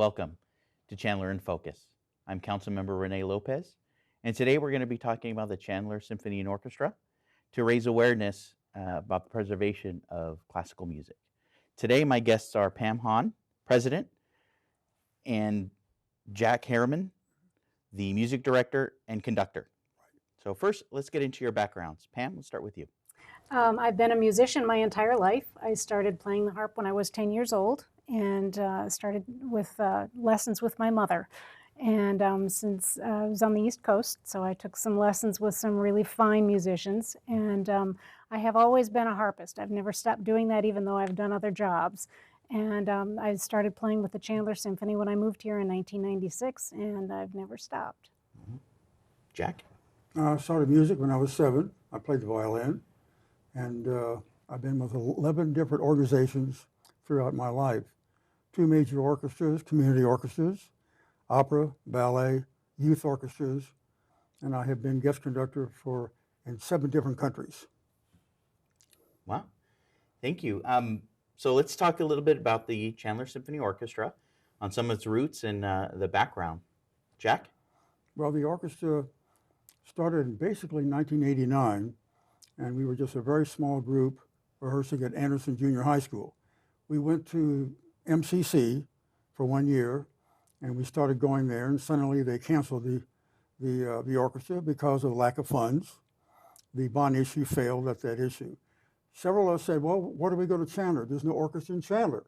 welcome to Chandler in Focus. I'm Councilmember Rene Lopez, and today we're going to be talking about the Chandler Symphony Orchestra to raise awareness about the preservation of classical music. Today, my guests are Pam Hahn, President, and Jack Herriman, the Music Director and Conductor. So first, let's get into your backgrounds. Pam, let's start with you. I've been a musician my entire life. I started playing the harp when I was 10 years old and started with lessons with my mother. And since I was on the East Coast, so I took some lessons with some really fine musicians. And I have always been a harpist. I've never stopped doing that, even though I've done other jobs. And I started playing with the Chandler Symphony when I moved here in 1996, and I've never stopped. Mm-hmm. Jack? I started music when I was 7. I played the violin. And I've been with 11 different organizations throughout my life. 2 major orchestras, community orchestras, opera, ballet, youth orchestras, and I have been guest conductor in 7 different countries. Wow, thank you. So let's talk a little bit about the Chandler Symphony Orchestra, on some of its roots and the background. Jack? Well, the orchestra started in basically 1989. And we were just a very small group rehearsing at Anderson Junior High School. We went to MCC for 1 year, and we started going there, and suddenly they canceled the orchestra because of lack of funds. The bond issue failed at that issue. Several of us said, well, what do we go to Chandler? There's no orchestra in Chandler.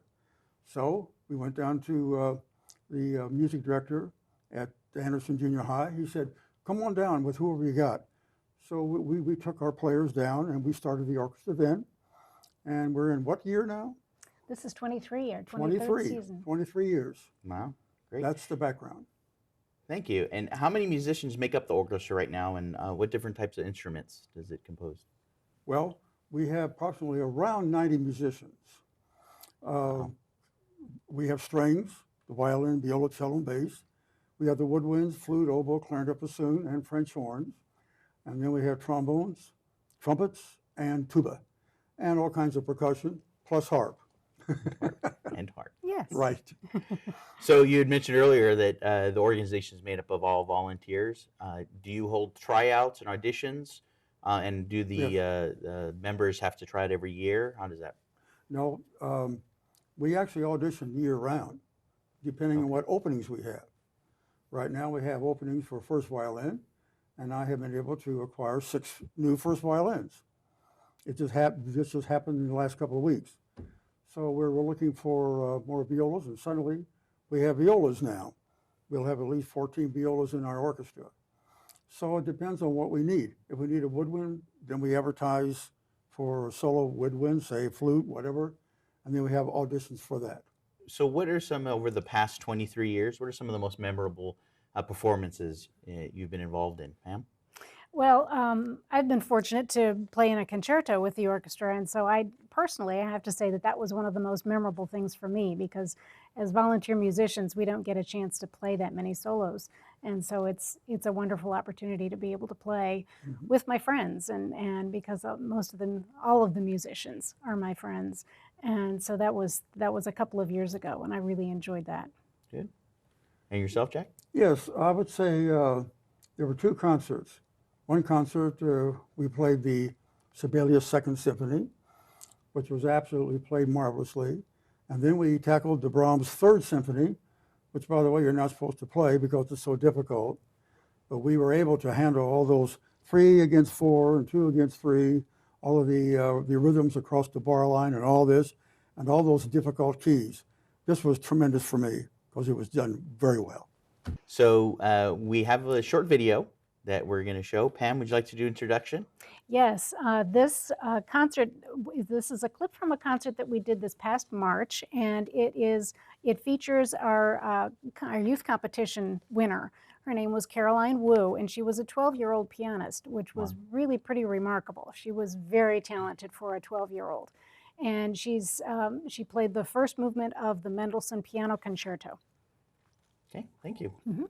So we went down to the music director at Anderson Junior High. He said, come on down with whoever you got. So we took our players down and we started the orchestra then. And we're in what year now? This is 23 or 23rd season. 23 years. Wow, great. That's the background. Thank you. And how many musicians make up the orchestra right now, and what different types of instruments does it compose? Well, we have approximately around 90 musicians. We have strings, the violin, viola, cello, and bass. We have the woodwinds, flute, oboe, clarinet, bassoon, and French horns. And then we have trombones, trumpets, and tuba, and all kinds of percussion, plus harp. And harp. Yes. Right. So you had mentioned earlier that the organization is made up of all volunteers. Do you hold tryouts and auditions? And do the members have to try it every year? How does that? No, we actually audition year-round, depending on what openings we have. Right now we have openings for first violin, and I have been able to acquire 6 new first violins. This just happened in the last couple of weeks. So we're looking for more violas, and suddenly we have violas now. We'll have at least 14 violas in our orchestra. So it depends on what we need. If we need a woodwind, then we advertise for a solo woodwind, say flute, whatever, and then we have auditions for that. So what are some, over the past 23 years, what are some of the most memorable performances you've been involved in, Pam? Well, I've been fortunate to play in a concerto with the orchestra, and so I have to say that was one of the most memorable things for me, because as volunteer musicians, we don't get a chance to play that many solos, and so it's a wonderful opportunity to be able to play with my friends, and because all of the musicians are my friends, and so that was a couple of years ago, and I really enjoyed that. Good. And yourself, Jack? Yes, I would say there were 2 concerts. One concert, we played the Sibelius Second Symphony, which was absolutely played marvelously. And then we tackled the Brahms Third Symphony, which, by the way, you're not supposed to play because it's so difficult. But we were able to handle all those 3 against 4 and 2 against 3, all of the rhythms across the bar line and all this, and all those difficult keys. This was tremendous for me because it was done very well. So we have a short video that we're going to show. Pam, would you like to do introduction? Yes, this concert, this is a clip from a concert that we did this past March, and it features our youth competition winner. Her name was Caroline Wu, and she was a 12-year-old pianist, which was really pretty remarkable. She was very talented for a 12-year-old. And she played the first movement of the Mendelssohn Piano Concerto. Okay, thank you. Mm-hmm.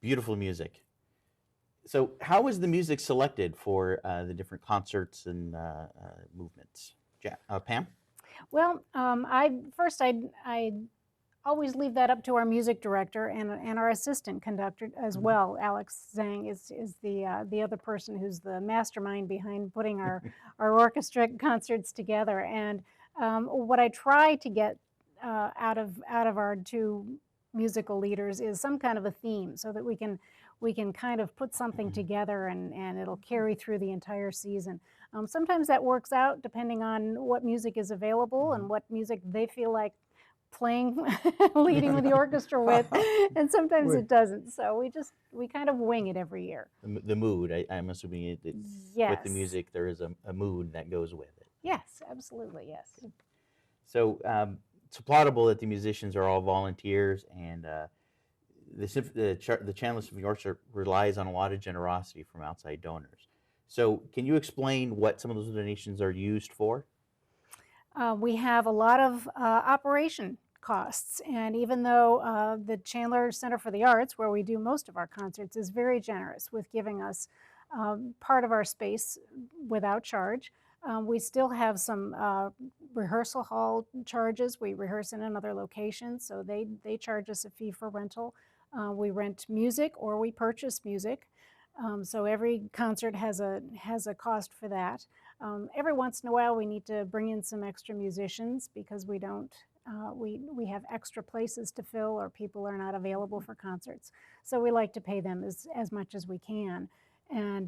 Beautiful music. So, how was the music selected for the different concerts and movements? Pam? Well, I always leave that up to our music director and our assistant conductor as well. Alex Zhang is the other person who's the mastermind behind putting our orchestra concerts together. And what I try to get out of our two musical leaders is some kind of a theme, so that we can kind of put something together and it'll carry through the entire season. Sometimes that works out depending on what music is available and what music they feel like playing, leading with the orchestra with, and sometimes it doesn't. So we kind of wing it every year. The mood, I'm assuming it's with the Yes. music, there is a mood that goes with it. Yes, absolutely, yes. So it's applaudable that the musicians are all volunteers, and the Chandler Symphony Orchestra relies on a lot of generosity from outside donors. So can you explain what some of those donations are used for? We have a lot of operation costs, and even though the Chandler Center for the Arts, where we do most of our concerts, is very generous with giving us part of our space without charge, we still have some rehearsal hall charges. We rehearse in another location, so they charge us a fee for rental. We rent music or we purchase music. So every concert has a cost for that. Every once in a while, we need to bring in some extra musicians because we don't. We have extra places to fill, or people are not available for concerts. So we like to pay them as much as we can. And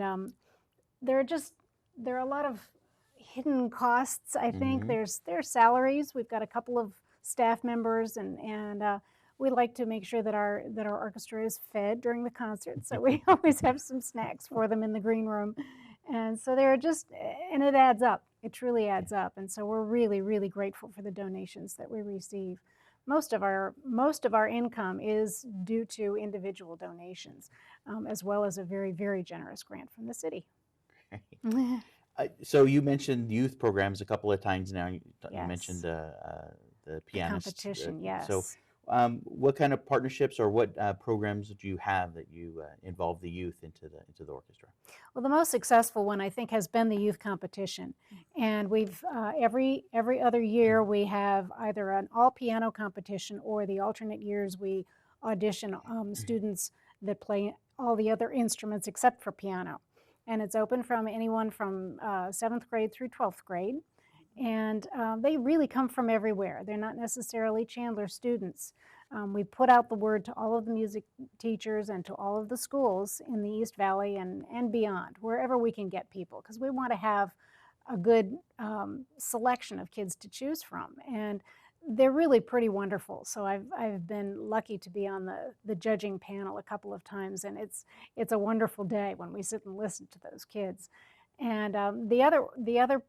there are a lot of hidden costs. I think there's salaries. We've got a couple of staff members, and we like to make sure that our orchestra is fed during the concert, so we always have some snacks for them in the green room. And so and it adds up. It truly adds up. And so we're really, really grateful for the donations that we receive. Most of our income is due to individual donations, as well as a very, very generous grant from the city. So you mentioned youth programs a couple of times now. You Yes. mentioned the pianist Competition, yes. So what kind of partnerships or what programs do you have that you involve the youth into the orchestra? Well, the most successful one, I think, has been the youth competition. And we've every other year we have either an all piano competition, or the alternate years we audition students that play all the other instruments except for piano. And it's open from anyone from 7th grade through 12th grade. And they really come from everywhere. They're not necessarily Chandler students. We put out the word to all of the music teachers and to all of the schools in the East Valley and beyond, wherever we can get people, because we want to have a good selection of kids to choose from. And they're really pretty wonderful. So I've been lucky to be on the judging panel a couple of times, and it's a wonderful day when we sit and listen to those kids. And the other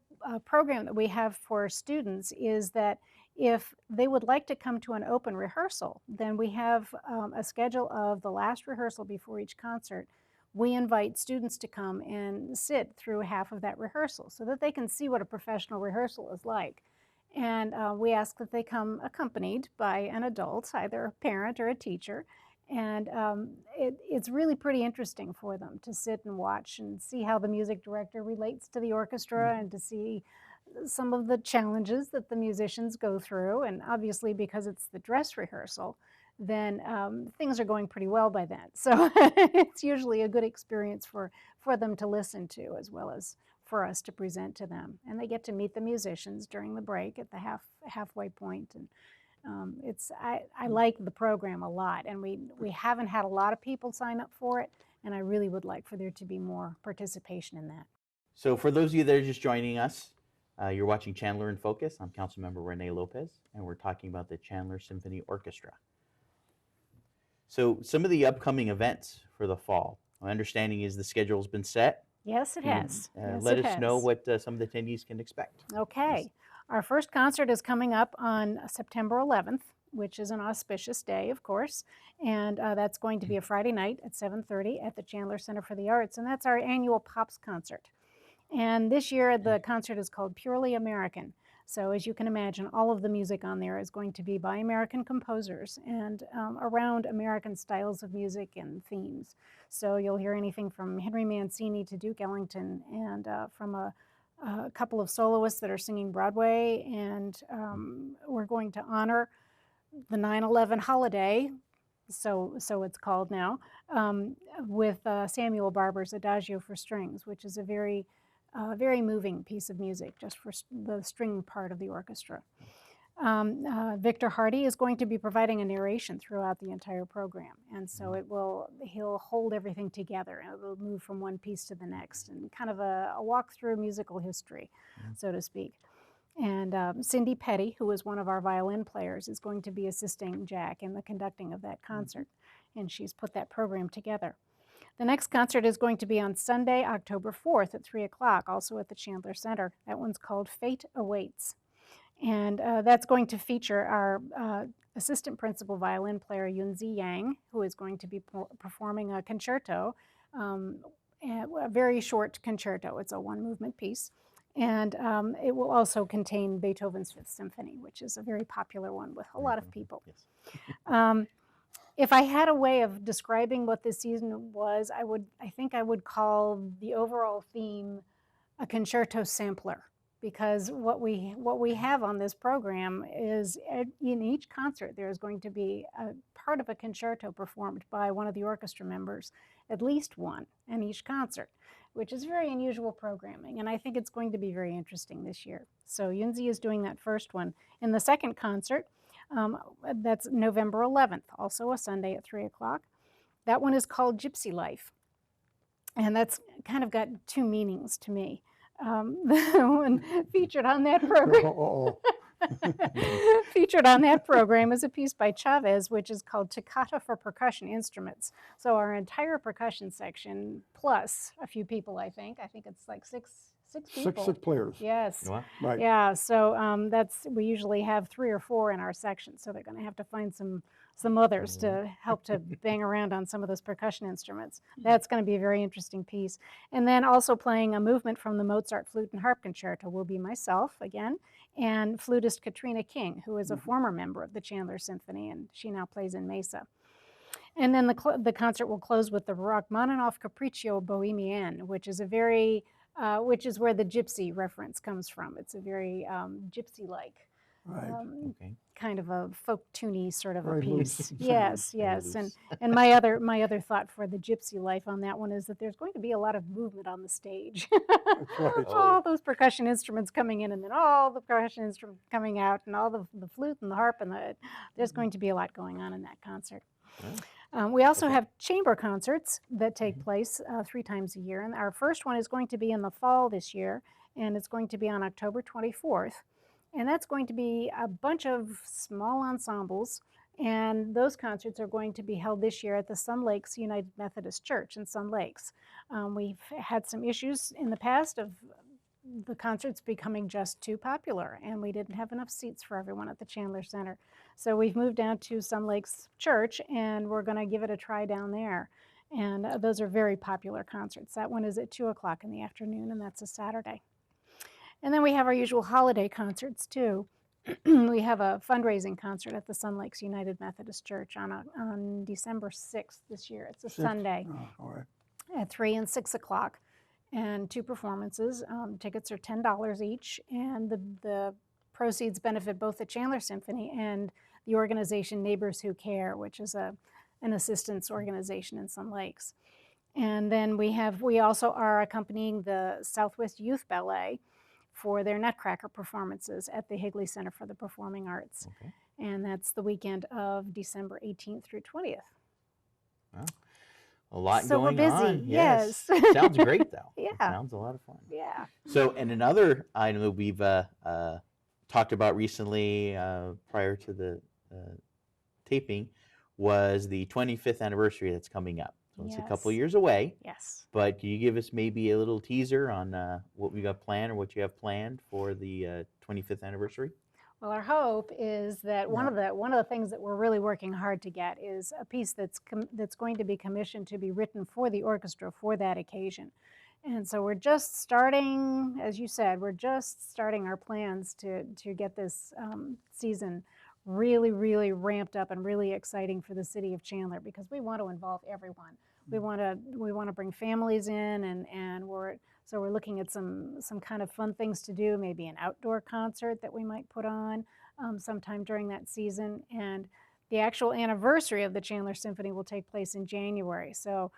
program that we have for students is that if they would like to come to an open rehearsal, then we have a schedule of the last rehearsal before each concert. We invite students to come and sit through half of that rehearsal so that they can see what a professional rehearsal is like. And we ask that they come accompanied by an adult, either a parent or a teacher. And it's really pretty interesting for them to sit and watch and see how the music director relates to the orchestra and to see some of the challenges that the musicians go through. And obviously, because it's the dress rehearsal, then things are going pretty well by then. So it's usually a good experience for them to listen to, as well as for us to present to them. And they get to meet the musicians during the break at the halfway point. And I like the program a lot, and we haven't had a lot of people sign up for it, and I really would like for there to be more participation in that. So for those of you that are just joining us, you're watching Chandler in Focus. I'm Councilmember Rene Lopez, and we're talking about the Chandler Symphony Orchestra. So some of the upcoming events for the fall, my understanding is the schedule's been set. Yes, it has. Yes, let it us know has. what some of the attendees can expect. Okay. Yes. Our first concert is coming up on September 11th, which is an auspicious day, of course. And that's going to be a Friday night at 7:30 at the Chandler Center for the Arts. And that's our annual Pops concert. And this year, the concert is called Purely American. So as you can imagine, all of the music on there is going to be by American composers and around American styles of music and themes. So you'll hear anything from Henry Mancini to Duke Ellington, and from a couple of soloists that are singing Broadway. And we're going to honor the 9/11 holiday, so it's called now, with Samuel Barber's Adagio for Strings, which is a very moving piece of music just for the string part of the orchestra. Victor Hardy is going to be providing a narration throughout the entire program, and so he'll hold everything together, and it will move from one piece to the next, and kind of a walk through musical history, so to speak. And Cindy Petty, who is one of our violin players, is going to be assisting Jack in the conducting of that concert, and she's put that program together. The next concert is going to be on Sunday, October 4th at 3 o'clock, also at the Chandler Center. That one's called Fate Awaits. And that's going to feature our assistant principal violin player, Yunzi Yang, who is going to be performing a concerto, a very short concerto. It's a one-movement piece. And it will also contain Beethoven's Fifth Symphony, which is a very popular one with a lot of people. Yes. If I had a way of describing what this season was, I think I would call the overall theme a concerto sampler, because what we have on this program is in each concert there is going to be a part of a concerto performed by one of the orchestra members, at least one, in each concert, which is very unusual programming, and I think it's going to be very interesting this year. So Yunzi is doing that first one. In the second concert, that's November 11th, also a Sunday at 3 o'clock. That one is called Gypsy Life, and that's kind of got two meanings to me. The one featured on that program featured on that program is a piece by Chavez, which is called Toccata for Percussion Instruments. So our entire percussion section, plus a few people, I think it's like six people. Six players. Yes. Wow. Right. Yeah. So we usually have 3 or 4 in our section, so they're going to have to find some others to help to bang around on some of those percussion instruments. That's going to be a very interesting piece. And then also playing a movement from the Mozart Flute and Harp Concerto will be myself again, and flutist Katrina King, who is a former member of the Chandler Symphony, and she now plays in Mesa. And then the concert will close with the Rachmaninoff Capriccio Bohemienne, which is which is where the gypsy reference comes from. It's a very gypsy-like, kind of a folk tuney sort of a piece. Yes, yes. And my other thought for the Gypsy Life on that one is that there's going to be a lot of movement on the stage. Right. All those percussion instruments coming in, and then all the percussion instruments coming out, and all the flute and the harp, and there's going to be a lot going on in that concert. We also have chamber concerts that take place 3 times a year, and our first one is going to be in the fall this year, and it's going to be on October 24th, and that's going to be a bunch of small ensembles, and those concerts are going to be held this year at the Sun Lakes United Methodist Church in Sun Lakes. We've had some issues in the past of the concert's becoming just too popular, and we didn't have enough seats for everyone at the Chandler Center. So we've moved down to Sun Lakes Church, and we're going to give it a try down there. And those are very popular concerts. That one is at 2 o'clock in the afternoon, and that's a Saturday. And then we have our usual holiday concerts too. We have a fundraising concert at the Sun Lakes United Methodist Church on December 6th this year. It's a Sunday Oh, all right. at 3 and 6 o'clock, and 2 performances. Tickets are $10 each, and the proceeds benefit both the Chandler Symphony and the organization Neighbors Who Care, which is an assistance organization in Sun Lakes. And then we also are accompanying the Southwest Youth Ballet for their Nutcracker performances at the Higley Center for the Performing Arts. Okay. And that's the weekend of December 18th through 20th. Wow. A lot So we're going busy, on. yes. Sounds great, though. Yeah. Sounds a lot of fun. Yeah. So, and another item that we've talked about recently prior to the taping was the 25th anniversary that's coming up. So it's a couple Yes. years away, Yes. but can you give us maybe a little teaser on what we got planned or what you have planned for the 25th anniversary? Well, our hope is that one of the things that we're really working hard to get is a piece that's going to be commissioned to be written for the orchestra for that occasion. And so we're just starting, as you said, we're just starting our plans to get this season really, really ramped up and really exciting for the city of Chandler, because we want to involve everyone. We want to bring families in, and we're looking at some kind of fun things to do, maybe an outdoor concert that we might put on sometime during that season. And the actual anniversary of the Chandler Symphony will take place in January. So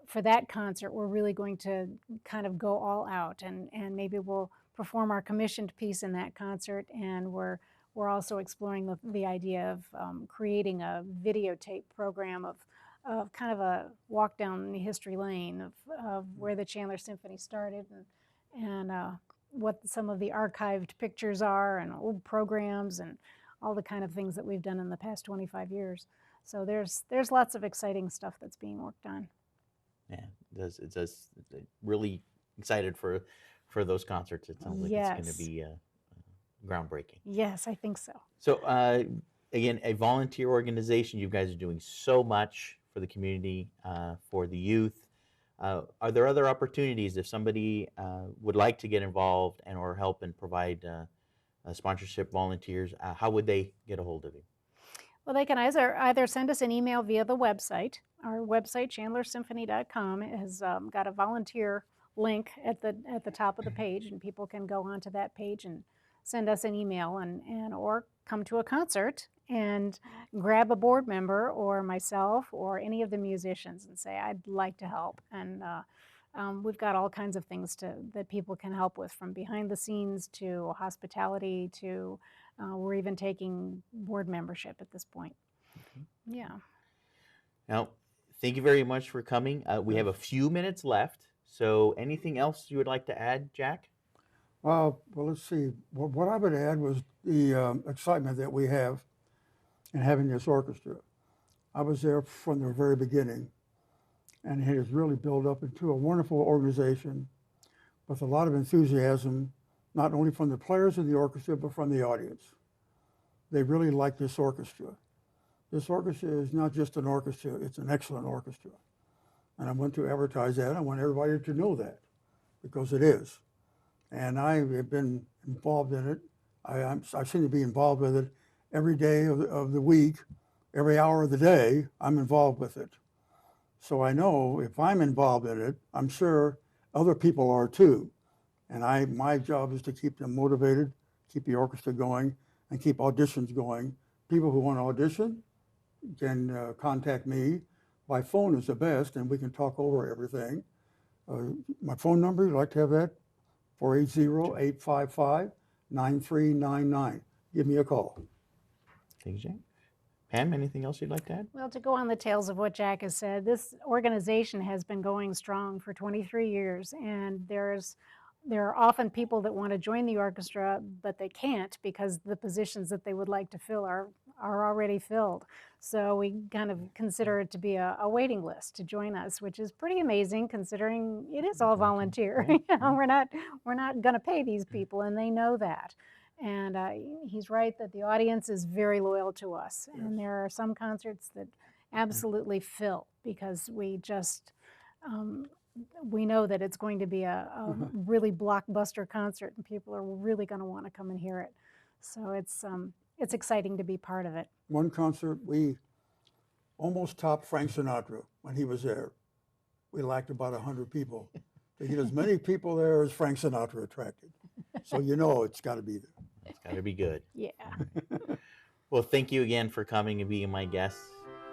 for that concert, we're really going to kind of go all out, and maybe we'll perform our commissioned piece in that concert. And we're also exploring the idea of creating a videotape program of kind of a walk down history lane of where the Chandler Symphony started, and what some of the archived pictures are, and old programs, and all the kind of things that we've done in the past 25 years. So there's lots of exciting stuff that's being worked on. Yeah, it does. Really excited for those concerts. It sounds like it's going to be groundbreaking. Yes, I think so. So again, a volunteer organization. You guys are doing so much for the community, for the youth. Are there other opportunities if somebody would like to get involved and or help and provide sponsorship volunteers? How would they get a hold of you? Well, they can either send us an email via the website. Our website, chandlersymphony.com, has got a volunteer link at the top of the page, and people can go onto that page and send us an email and or come to a concert and grab a board member or myself or any of the musicians and say, I'd like to help. And we've got all kinds of things that people can help with, from behind the scenes to hospitality to we're even taking board membership at this point. Okay. Yeah. Now, thank you very much for coming. We have a few minutes left. So anything else you would like to add, Jack? Well, let's see. What I would add was the excitement that we have in having this orchestra. I was there from the very beginning, and it has really built up into a wonderful organization with a lot of enthusiasm, not only from the players of the orchestra, but from the audience. They really like this orchestra. This orchestra is not just an orchestra, it's an excellent orchestra. And I want to advertise that. I want everybody to know that, because it is. And I have been involved in it. I seem to be involved with it every day of the week, every hour of the day. I'm involved with it. So I know if I'm involved in it, I'm sure other people are too. And my job is to keep them motivated, keep the orchestra going, and keep auditions going. People who want to audition can contact me. By phone is the best, and we can talk over everything. My phone number, you'd like to have that? 480-855-9399. Give me a call. Thank you, Jack. Pam, anything else you'd like to add? Well, to go on the tails of what Jack has said, this organization has been going strong for 23 years, and there are often people that want to join the orchestra, but they can't because the positions that they would like to fill are are already filled. So we kind of consider it to be a waiting list to join us, which is pretty amazing considering it is all volunteer. Yeah, You know, we're not going to pay these people, and they know that. And he's right that the audience is very loyal to us, and there are some concerts that absolutely fill because we just we know that it's going to be a really blockbuster concert, and people are really going to want to come and hear it. So it's exciting to be part of it. One concert, we almost topped Frank Sinatra when he was there. We lacked about 100 people. To get as many people there as Frank Sinatra attracted. So you know it's got to be there. It's got to be good. Yeah. Well, thank you again for coming and being my guest.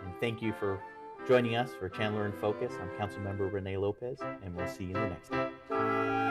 And thank you for joining us for Chandler in Focus. I'm Councilmember Rene Lopez, and we'll see you in the next time.